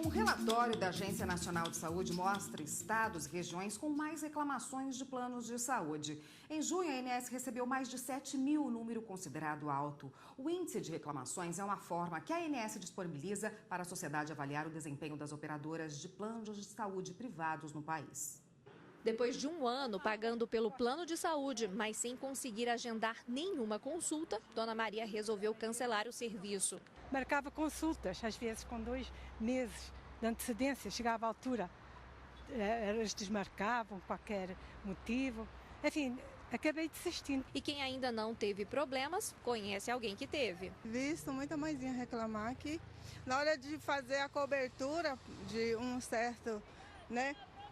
Um relatório da Agência Nacional de Saúde mostra estados e regiões com mais reclamações de planos de saúde. Em junho, a ANS recebeu mais de 7 mil, número considerado alto. O índice de reclamações é uma forma que a ANS disponibiliza para a sociedade avaliar o desempenho das operadoras de planos de saúde privados no país. Depois de um ano pagando pelo plano de saúde, mas sem conseguir agendar nenhuma consulta, Dona Maria resolveu cancelar o serviço. Marcava consultas, às vezes com 2 meses de antecedência, chegava à altura, elas desmarcavam qualquer motivo, enfim, acabei desistindo. E quem ainda não teve problemas, conhece alguém que teve. Visto muita mãezinha reclamar que na hora de fazer a cobertura de um certo,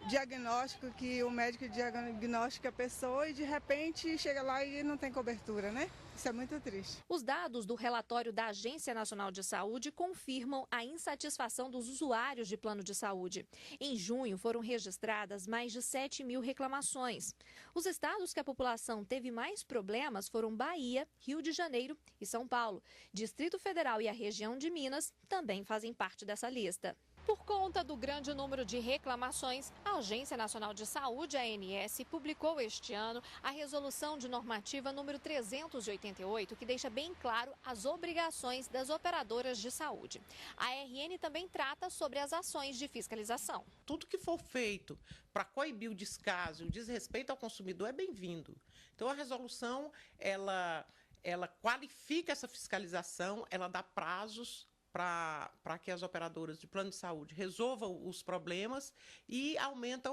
diagnóstico, que o médico diagnostica a pessoa e de repente chega lá e não tem cobertura, né? Isso é muito triste. Os dados do relatório da Agência Nacional de Saúde confirmam a insatisfação dos usuários de plano de saúde. Em junho, foram registradas mais de 7 mil reclamações. Os estados que a população teve mais problemas foram Bahia, Rio de Janeiro e São Paulo. Distrito Federal e a região de Minas também fazem parte dessa lista. Por conta do grande número de reclamações, a Agência Nacional de Saúde, a ANS, publicou este ano a Resolução de Normativa número 388, que deixa bem claro as obrigações das operadoras de saúde. A RN também trata sobre as ações de fiscalização. Tudo que for feito para coibir o descaso e o desrespeito ao consumidor é bem-vindo. Então, a resolução, ela qualifica essa fiscalização, ela dá prazos para que as operadoras de plano de saúde resolvam os problemas e aumenta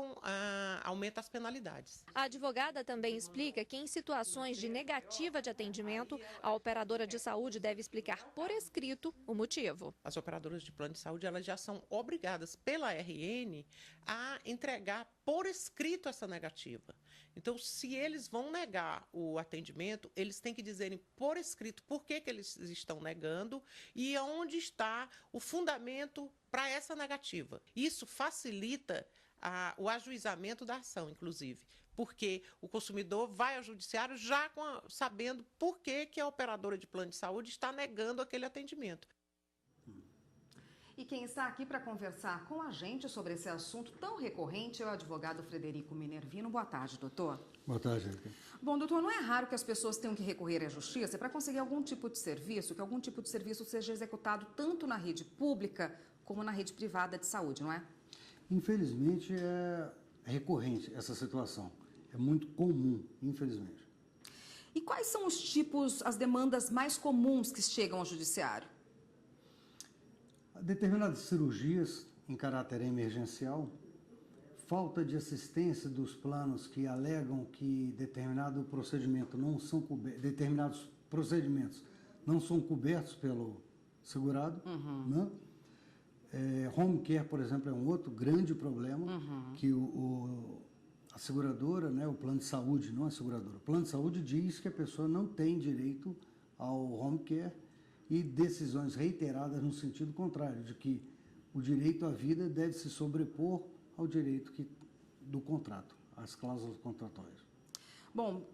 as penalidades. A advogada também explica que em situações de negativa de atendimento, a operadora de saúde deve explicar por escrito o motivo. As operadoras de plano de saúde, elas já são obrigadas pela RN a entregar por escrito essa negativa. Então, se eles vão negar o atendimento, eles têm que dizerem por escrito por que eles estão negando e onde está o fundamento para essa negativa. Isso facilita o ajuizamento da ação, inclusive, porque o consumidor vai ao judiciário já sabendo por que a operadora de plano de saúde está negando aquele atendimento. E quem está aqui para conversar com a gente sobre esse assunto tão recorrente é o advogado Frederico Minervino. Boa tarde, doutor. Boa tarde, Erika. Bom, doutor, não é raro que as pessoas tenham que recorrer à justiça para conseguir algum tipo de serviço, que algum tipo de serviço seja executado tanto na rede pública como na rede privada de saúde, não é? Infelizmente, é recorrente essa situação. É muito comum, infelizmente. E quais são os tipos, as demandas mais comuns que chegam ao judiciário? Determinadas cirurgias em caráter emergencial, falta de assistência dos planos que alegam que determinados procedimentos não são cobertos pelo segurado. Né? Home care, por exemplo, é um outro grande problema que a seguradora, né, o plano de saúde, não a seguradora, o plano de saúde diz que a pessoa não tem direito ao home care e decisões reiteradas no sentido contrário, de que o direito à vida deve se sobrepor ao direito do contrato, às cláusulas contratuais. Bom,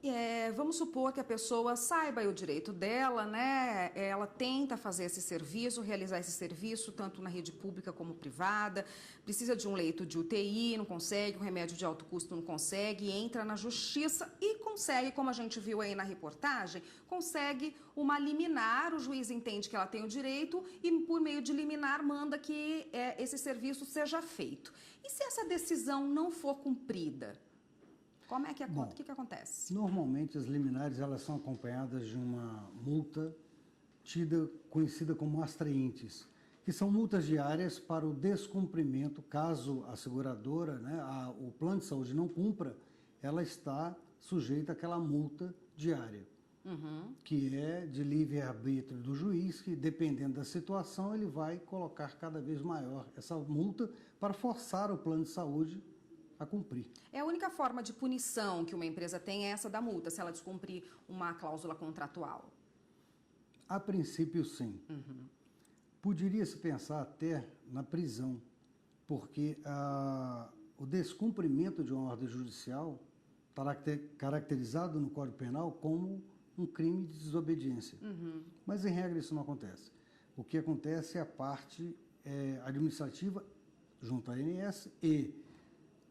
vamos supor que a pessoa saiba o direito dela, né? Ela tenta fazer esse serviço, realizar esse serviço, tanto na rede pública como privada, precisa de um leito de UTI, não consegue, um remédio de alto custo não consegue, entra na justiça e consegue, como a gente viu aí na reportagem, consegue uma liminar, o juiz entende que ela tem o direito e por meio de liminar manda que esse serviço seja feito. E se essa decisão não for cumprida? Como é que o que acontece? Normalmente as liminares elas são acompanhadas de uma multa conhecida como astraintes, que são multas diárias para o descumprimento, caso a seguradora, né, o plano de saúde não cumpra, ela está sujeita àquela multa diária, que é de livre-arbítrio do juiz, que dependendo da situação ele vai colocar cada vez maior essa multa para forçar o plano de saúde a cumprir. É a única forma de punição que uma empresa tem é essa da multa, se ela descumprir uma cláusula contratual? A princípio, sim. Poderia-se pensar até na prisão, porque o descumprimento de uma ordem judicial está caracterizado no Código Penal como um crime de desobediência. Mas, em regra, isso não acontece. O que acontece é a parte administrativa junto à ANS e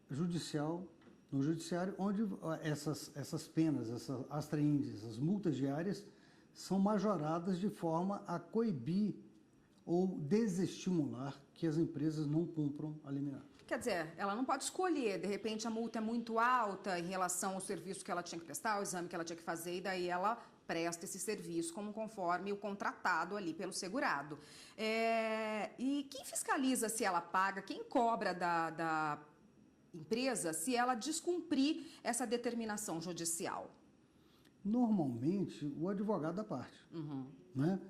judicial, no judiciário, onde essas penas, essas astraíndices, essas multas diárias, são majoradas de forma a coibir ou desestimular que as empresas não cumpram a liminar. Quer dizer, ela não pode escolher, de repente a multa é muito alta em relação ao serviço que ela tinha que prestar, ao exame que ela tinha que fazer, e daí ela presta esse serviço conforme o contratado ali pelo segurado. E quem fiscaliza se ela paga, quem cobra da empresa se ela descumprir essa determinação judicial? Normalmente, o advogado da parte. Né?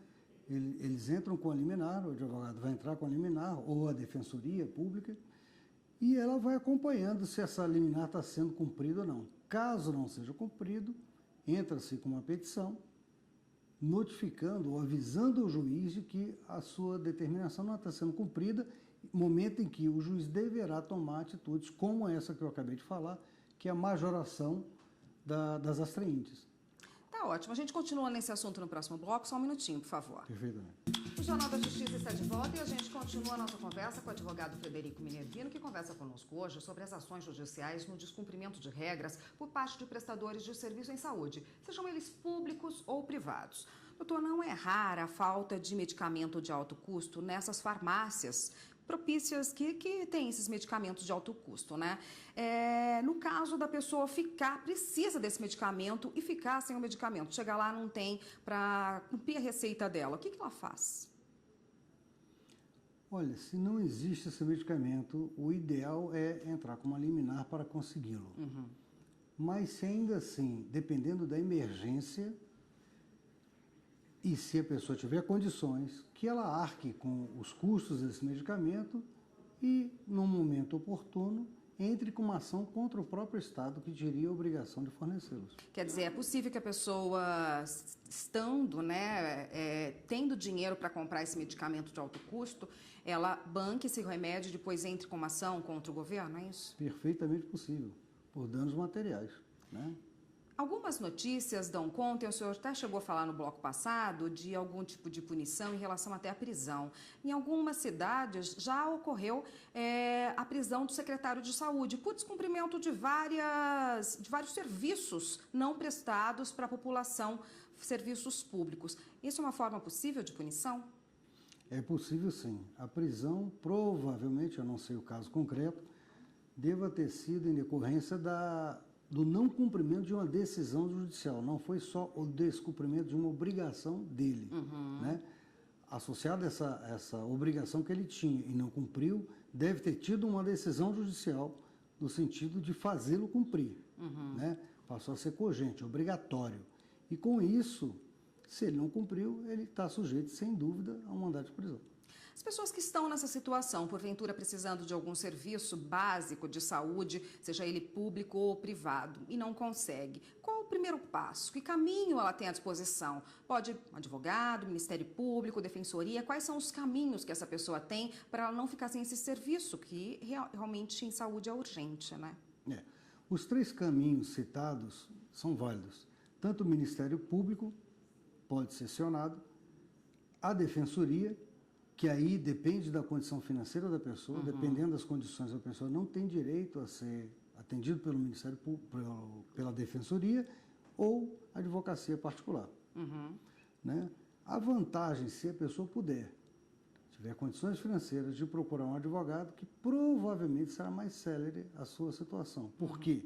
Eles entram com a liminar, o advogado vai entrar com a liminar, ou a defensoria pública, e ela vai acompanhando se essa liminar está sendo cumprida ou não. Caso não seja cumprido, entra-se com uma petição, notificando ou avisando o juiz de que a sua determinação não está sendo cumprida, momento em que o juiz deverá tomar atitudes como essa que eu acabei de falar, que é a majoração das astraíndices. Tá ótimo. A gente continua nesse assunto no próximo bloco. Só um minutinho, por favor. Perfeitamente. O Jornal da Justiça está de volta e a gente continua a nossa conversa com o advogado Frederico Minervino, que conversa conosco hoje sobre as ações judiciais no descumprimento de regras por parte de prestadores de serviço em saúde, sejam eles públicos ou privados. Doutor, não é rara a falta de medicamento de alto custo nessas farmácias propícias que têm esses medicamentos de alto custo, né? No caso da pessoa precisa desse medicamento e ficar sem o medicamento, chegar lá não tem para cumprir a receita dela, o que ela faz? Olha, se não existe esse medicamento, o ideal é entrar com uma liminar para consegui-lo. Mas se ainda assim, dependendo da emergência, e se a pessoa tiver condições, que ela arque com os custos desse medicamento e, no momento oportuno, entre com uma ação contra o próprio Estado que teria a obrigação de fornecê-los. Quer dizer, é possível que a pessoa, estando, tendo dinheiro para comprar esse medicamento de alto custo, ela banque esse remédio e depois entre com uma ação contra o governo, é isso? Perfeitamente possível, por danos materiais, né? Algumas notícias dão conta, e o senhor até chegou a falar no bloco passado, de algum tipo de punição em relação até à prisão. Em algumas cidades já ocorreu a prisão do secretário de saúde por descumprimento de vários serviços não prestados para a população, serviços públicos. Isso é uma forma possível de punição? É possível sim. A prisão, provavelmente, eu não sei o caso concreto, deva ter sido em decorrência do não cumprimento de uma decisão judicial. Não foi só o descumprimento de uma obrigação dele. Né? Associado a essa obrigação que ele tinha e não cumpriu, deve ter tido uma decisão judicial no sentido de fazê-lo cumprir. Né? Passou a ser cogente, obrigatório. E com isso, se ele não cumpriu, ele está sujeito, sem dúvida, a um mandado de prisão. As pessoas que estão nessa situação, porventura precisando de algum serviço básico de saúde, seja ele público ou privado, e não consegue, qual o primeiro passo? Que caminho ela tem à disposição? Pode um advogado, Ministério Público, Defensoria? Quais são os caminhos que essa pessoa tem para ela não ficar sem esse serviço, que realmente em saúde é urgente, né? Os 3 caminhos citados são válidos. Tanto o Ministério Público pode ser acionado, a Defensoria, que aí depende da condição financeira da pessoa, dependendo das condições da pessoa, não tem direito a ser atendido pelo Ministério Público, pela Defensoria ou advocacia particular. Né? A vantagem, se a pessoa tiver condições financeiras, de procurar um advogado, que provavelmente será mais célere a sua situação. Por quê?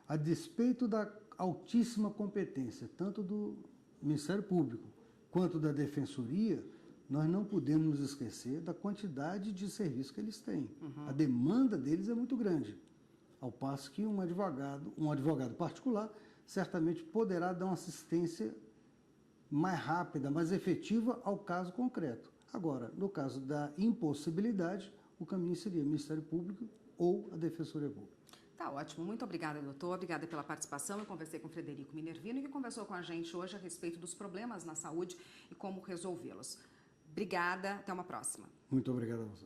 A despeito da altíssima competência, tanto do Ministério Público quanto da Defensoria, nós não podemos nos esquecer da quantidade de serviços que eles têm. A demanda deles é muito grande, ao passo que um advogado particular certamente poderá dar uma assistência mais rápida, mais efetiva ao caso concreto. Agora, no caso da impossibilidade, o caminho seria o Ministério Público ou a Defensoria Pública. Tá ótimo. Muito obrigada, doutor. Obrigada pela participação. Eu conversei com o Frederico Minervino, que conversou com a gente hoje a respeito dos problemas na saúde e como resolvê-los. Obrigada, até uma próxima. Muito obrigado a você.